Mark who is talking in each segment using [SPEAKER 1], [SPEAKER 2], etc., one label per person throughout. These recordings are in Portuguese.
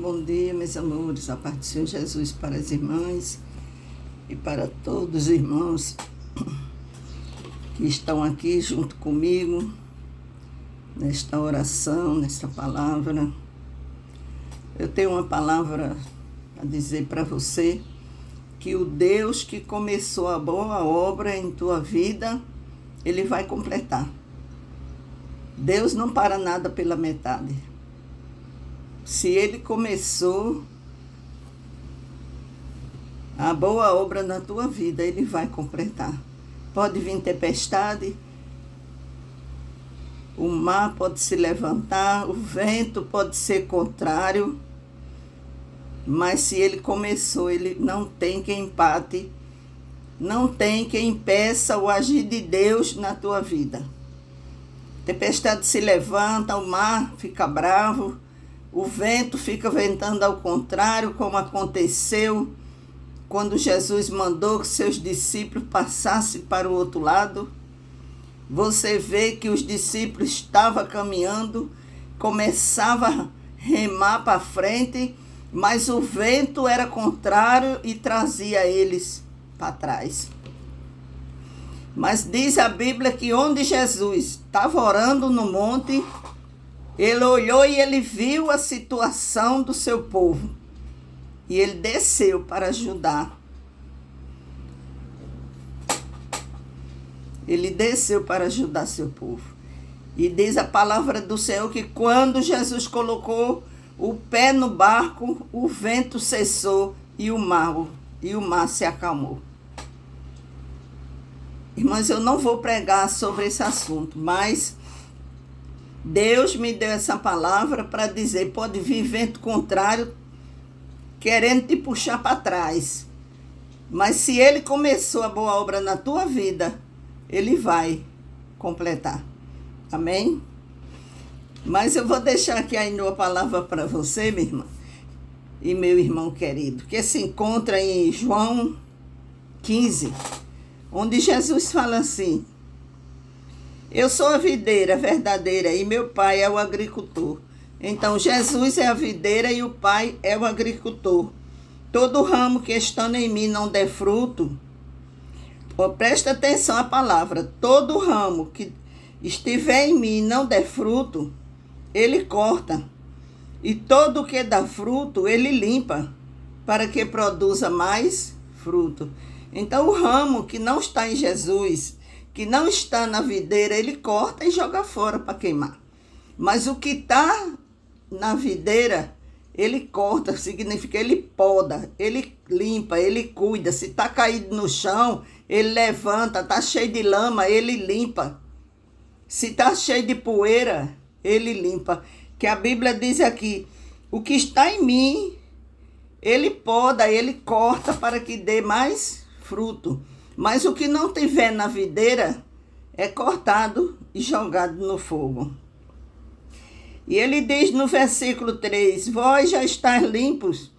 [SPEAKER 1] Bom dia, meus amores, a paz do Senhor Jesus para as irmãs e para todos os irmãos que estão aqui junto comigo nesta oração, nesta palavra. Eu tenho uma palavra a dizer para você, que o Deus que começou a boa obra em tua vida, Ele vai completar. Deus não para nada pela metade. Se Ele começou a boa obra na tua vida, Ele vai completar. Pode vir tempestade, o mar pode se levantar, o vento pode ser contrário, mas se Ele começou, Ele não tem quem empate, não tem quem impeça o agir de Deus na tua vida. Tempestade se levanta, o mar fica bravo, o vento fica ventando ao contrário, como aconteceu quando Jesus mandou que seus discípulos passassem para o outro lado. Você vê que os discípulos estavam caminhando, começavam a remar para frente, mas o vento era contrário e trazia eles para trás. Mas diz a Bíblia que onde Jesus estava orando no monte, Ele olhou e Ele viu a situação do seu povo. E Ele desceu para ajudar. Ele desceu para ajudar seu povo. E diz a palavra do Senhor que quando Jesus colocou o pé no barco, o vento cessou e o mar se acalmou. Irmãs, eu não vou pregar sobre esse assunto, mas Deus me deu essa palavra para dizer, pode vir vento contrário, querendo te puxar para trás. Mas se Ele começou a boa obra na tua vida, Ele vai completar. Amém? Mas eu vou deixar aqui ainda uma palavra para você, minha irmã, e meu irmão querido, que se encontra em João 15, onde Jesus fala assim: eu sou a videira verdadeira e meu pai é o agricultor. Então Jesus é a videira e o pai é o agricultor. Todo ramo que estando em mim não der fruto, presta atenção à palavra, todo ramo que estiver em mim e não der fruto, ele corta. E todo que dá fruto, ele limpa, para que produza mais fruto. Então o ramo que não está em Jesus, que não está na videira, ele corta e joga fora para queimar. Mas o que está na videira, ele corta, significa ele poda, ele limpa, ele cuida. Se está caído no chão, ele levanta, está cheio de lama, ele limpa. Se está cheio de poeira, ele limpa. Que a Bíblia diz aqui, o que está em mim, ele poda, ele corta para que dê mais fruto. Mas o que não tiver na videira é cortado e jogado no fogo. E ele diz no versículo 3, vós já estáis limpos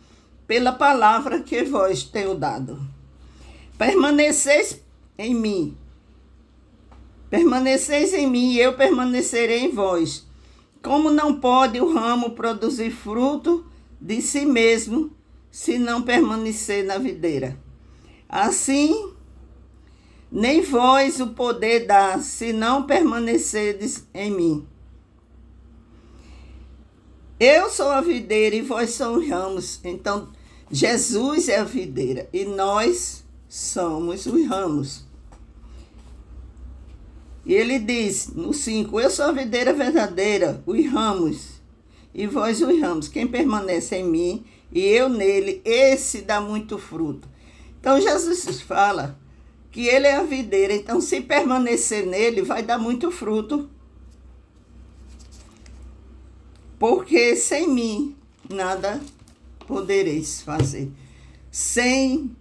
[SPEAKER 1] pela palavra que vós tenho dado. Permaneceis em mim. Permaneceis em mim e eu permanecerei em vós. Como não pode o ramo produzir fruto de si mesmo, se não permanecer na videira? Assim, nem vós o poder dar, se não permanecerdes em mim. Eu sou a videira e vós sois os ramos. Então, Jesus é a videira e nós somos os ramos. E ele diz no 5, eu sou a videira verdadeira, os ramos, e vós os ramos. Quem permanece em mim e eu nele, esse dá muito fruto. Então, Jesus fala que ele é a videira, então se permanecer nele, vai dar muito fruto. Porque sem mim, nada podereis fazer. Sem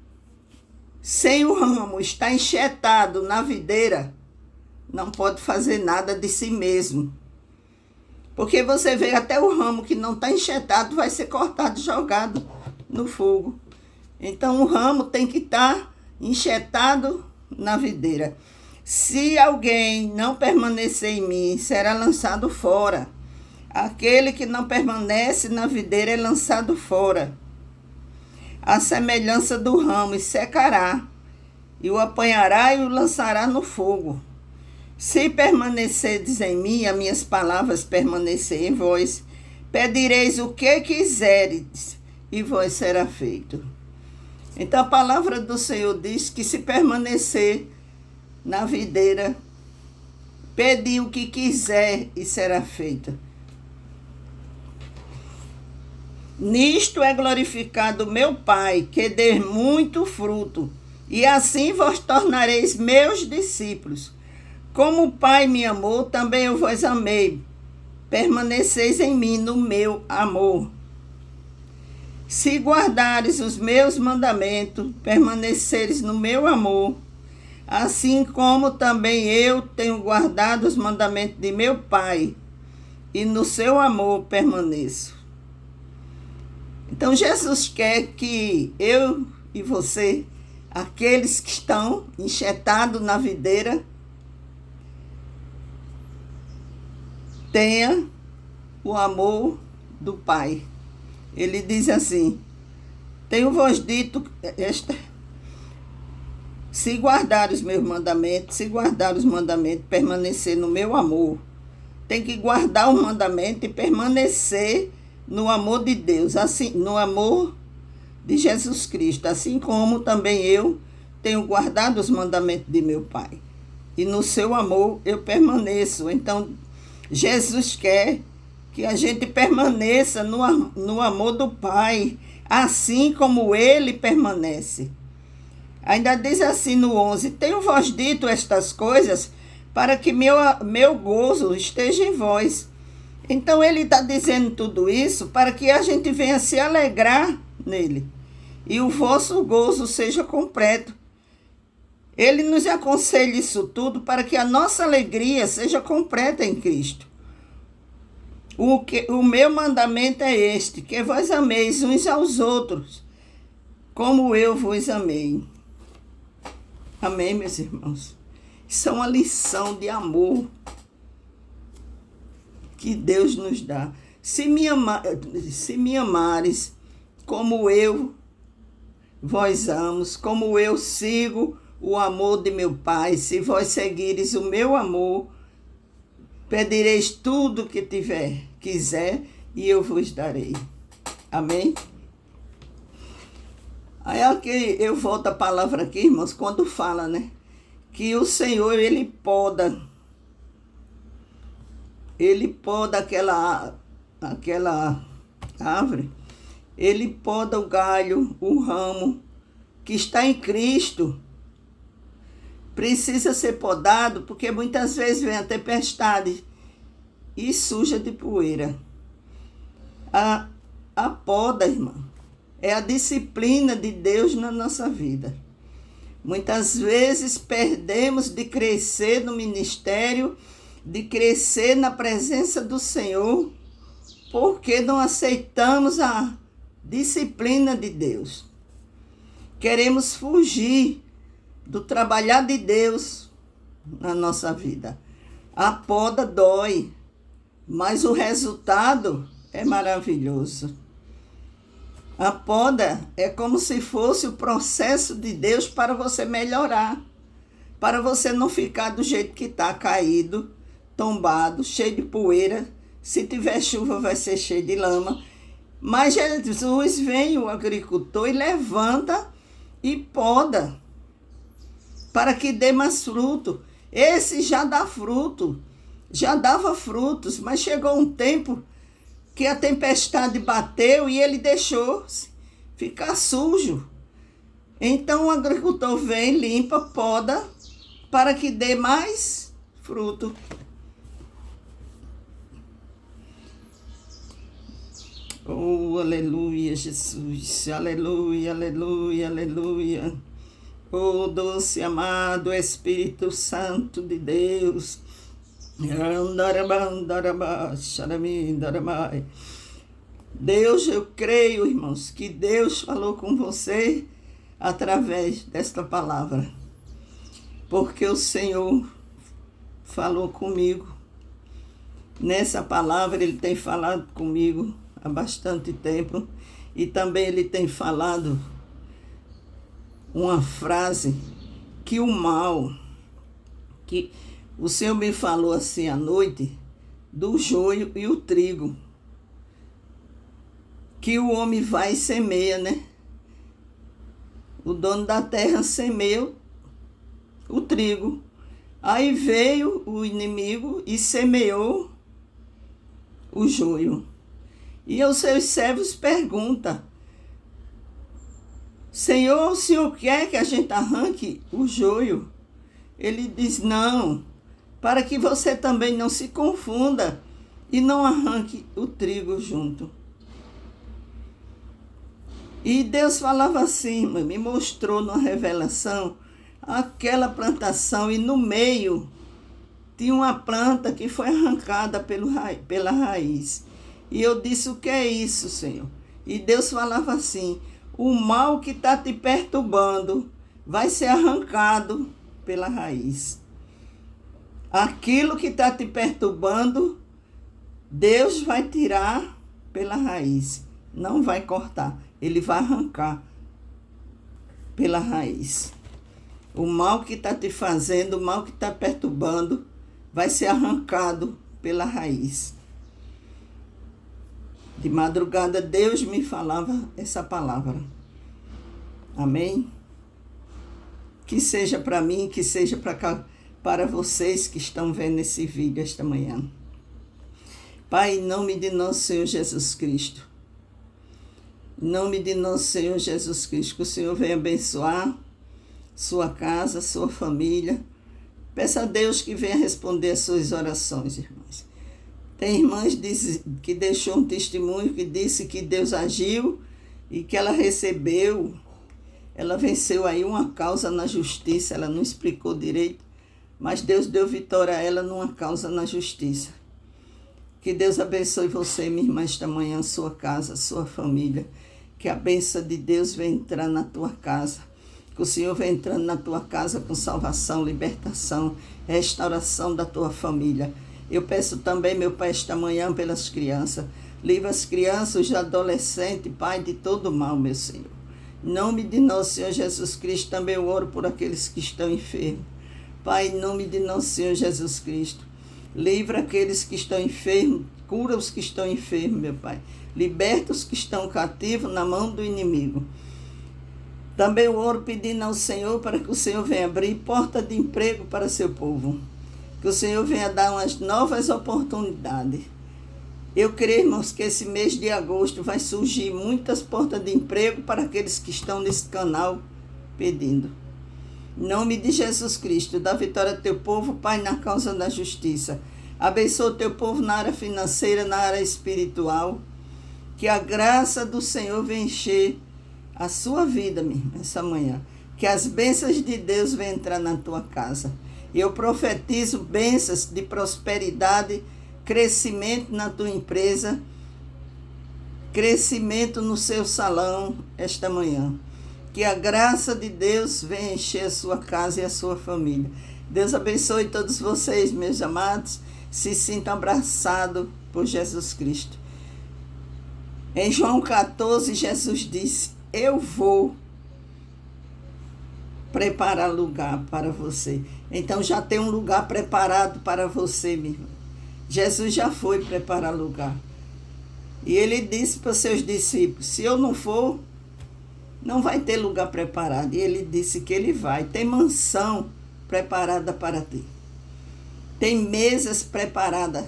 [SPEAKER 1] o ramo estar enxertado na videira, não pode fazer nada de si mesmo. Porque você vê até o ramo que não está enxertado, vai ser cortado e jogado no fogo. Então o ramo tem que estar enxertado na videira. Se alguém não permanecer em mim, será lançado fora. Aquele que não permanece na videira é lançado fora, à semelhança do ramo, e secará, e o apanhará e o lançará no fogo. Se permanecerdes em mim, as minhas palavras permanecerem em vós, pedireis o que quiseres, e vos será feito. Então a palavra do Senhor diz que se permanecer na videira, pedir o que quiser e será feito. Nisto é glorificado meu Pai, que dê muito fruto, e assim vos tornareis meus discípulos. Como o Pai me amou, também eu vos amei. Permaneceis em mim no meu amor. Se guardares os meus mandamentos, permaneceres no meu amor, assim como também eu tenho guardado os mandamentos de meu Pai, e no seu amor permaneço. Então Jesus quer que eu e você, aqueles que estão enxertados na videira, tenha o amor do Pai. Ele diz assim: tenho-vos dito se guardar os meus mandamentos, se guardar os mandamentos, permanecer no meu amor. Tem que guardar o mandamento e permanecer no amor de Deus, assim, no amor de Jesus Cristo, assim como também eu tenho guardado os mandamentos de meu Pai. E no seu amor eu permaneço. Então, Jesus quer que a gente permaneça no amor do Pai, assim como Ele permanece. Ainda diz assim no 11, tenho-vos dito estas coisas para que meu gozo esteja em vós. Então ele está dizendo tudo isso para que a gente venha se alegrar nele e o vosso gozo seja completo. Ele nos aconselha isso tudo para que a nossa alegria seja completa em Cristo. O meu mandamento é este, que vós ameis uns aos outros, como eu vos amei. Amém, meus irmãos? Isso é uma lição de amor que Deus nos dá. Se me amares como eu vós amos, como eu sigo o amor de meu Pai, se vós seguires o meu amor, pedireis tudo que quiser e eu vos darei. Amém? Aí aqui eu volto a palavra aqui, irmãos, quando fala, né? Que o Senhor, Ele poda aquela árvore, Ele poda o galho, o ramo que está em Cristo. Precisa ser podado, porque muitas vezes vem a tempestade e suja de poeira. A poda, irmã, é a disciplina de Deus na nossa vida. Muitas vezes perdemos de crescer no ministério, de crescer na presença do Senhor, porque não aceitamos a disciplina de Deus. Queremos fugir do trabalhar de Deus na nossa vida. A poda dói, mas o resultado é maravilhoso. A poda é como se fosse o processo de Deus para você melhorar, para você não ficar do jeito que está, caído, tombado, cheio de poeira. Se tiver chuva vai ser cheio de lama. Mas Jesus vem, o agricultor, e levanta e poda para que dê mais fruto. Esse já dá fruto, já dava frutos, mas chegou um tempo que a tempestade bateu e ele deixou ficar sujo. Então o agricultor vem, limpa, poda, para que dê mais fruto. Oh, aleluia, Jesus, aleluia, aleluia, aleluia. Oh, doce amado Espírito Santo de Deus. Deus, eu creio, irmãos, que Deus falou com você através desta palavra, porque o Senhor falou comigo Nessa palavra ele tem falado comigo há bastante tempo e também ele tem falado uma frase que o mal, que o Senhor me falou assim à noite, do joio e o trigo, que o homem vai e semeia, né? O dono da terra semeia o trigo. Aí veio o inimigo e semeou o joio. E os seus servos perguntam: Senhor, o Senhor quer que a gente arranque o joio? Ele diz: não, para que você também não se confunda e não arranque o trigo junto. E Deus falava assim, me mostrou numa revelação aquela plantação e no meio tinha uma planta que foi arrancada pela raiz. E eu disse: o que é isso, Senhor? E Deus falava assim: o mal que está te perturbando vai ser arrancado pela raiz. Aquilo que está te perturbando, Deus vai tirar pela raiz. Não vai cortar, Ele vai arrancar pela raiz. O mal que está te fazendo, o mal que está perturbando, vai ser arrancado pela raiz. De madrugada, Deus me falava essa palavra. Amém? Que seja para mim, que seja para vocês que estão vendo esse vídeo esta manhã. Pai, em nome de nosso Senhor Jesus Cristo. Em nome de nosso Senhor Jesus Cristo, que o Senhor venha abençoar sua casa, sua família. Peça a Deus que venha responder as suas orações, irmãs. Tem irmãs que deixou um testemunho que disse que Deus agiu e que ela recebeu, ela venceu aí uma causa na justiça, ela não explicou direito, mas Deus deu vitória a ela numa causa na justiça. Que Deus abençoe você, minha irmã, esta manhã, sua casa, sua família. Que a bênção de Deus venha entrar na tua casa. Que o Senhor venha entrando na tua casa com salvação, libertação, restauração da tua família. Eu peço também, meu Pai, esta manhã pelas crianças. Livra as crianças, os adolescentes, Pai, de todo mal, meu Senhor. Em nome de nosso Senhor Jesus Cristo, também eu oro por aqueles que estão enfermos. Pai, em nome de nosso Senhor Jesus Cristo, livra aqueles que estão enfermos, cura os que estão enfermos, meu Pai. Liberta os que estão cativos na mão do inimigo. Também eu oro pedindo ao Senhor para que o Senhor venha abrir porta de emprego para seu povo. Que o Senhor venha dar umas novas oportunidades. Eu creio, irmãos, que esse mês de agosto vai surgir muitas portas de emprego para aqueles que estão nesse canal pedindo. Em nome de Jesus Cristo, dá vitória ao teu povo, Pai, na causa da justiça. Abençoa o teu povo na área financeira, na área espiritual. Que a graça do Senhor venha encher a sua vida, minha irmã, essa manhã. Que as bênçãos de Deus venham entrar na tua casa. Eu profetizo bênçãos de prosperidade, crescimento na tua empresa, crescimento no seu salão esta manhã. Que a graça de Deus venha encher a sua casa e a sua família. Deus abençoe todos vocês, meus amados. Se sintam abraçados por Jesus Cristo. Em João 14, Jesus disse: eu vou preparar lugar para você. Então já tem um lugar preparado para você, minha irmã. Jesus já foi preparar lugar. E ele disse para os seus discípulos: se eu não for, não vai ter lugar preparado. E ele disse que ele vai. Tem mansão preparada para ti. Tem mesas preparadas.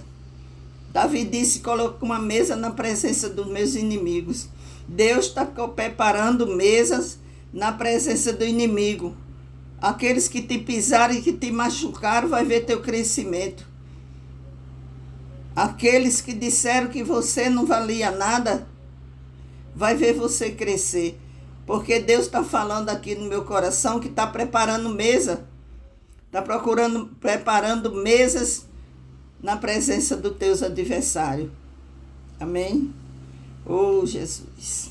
[SPEAKER 1] Davi disse: coloca uma mesa na presença dos meus inimigos. Deus está preparando mesas na presença do inimigo. Aqueles que te pisaram e que te machucaram, vai ver teu crescimento. Aqueles que disseram que você não valia nada, vai ver você crescer. Porque Deus está falando aqui no meu coração que está preparando mesa. Está preparando mesas na presença dos teus adversários. Amém? Oh, Jesus.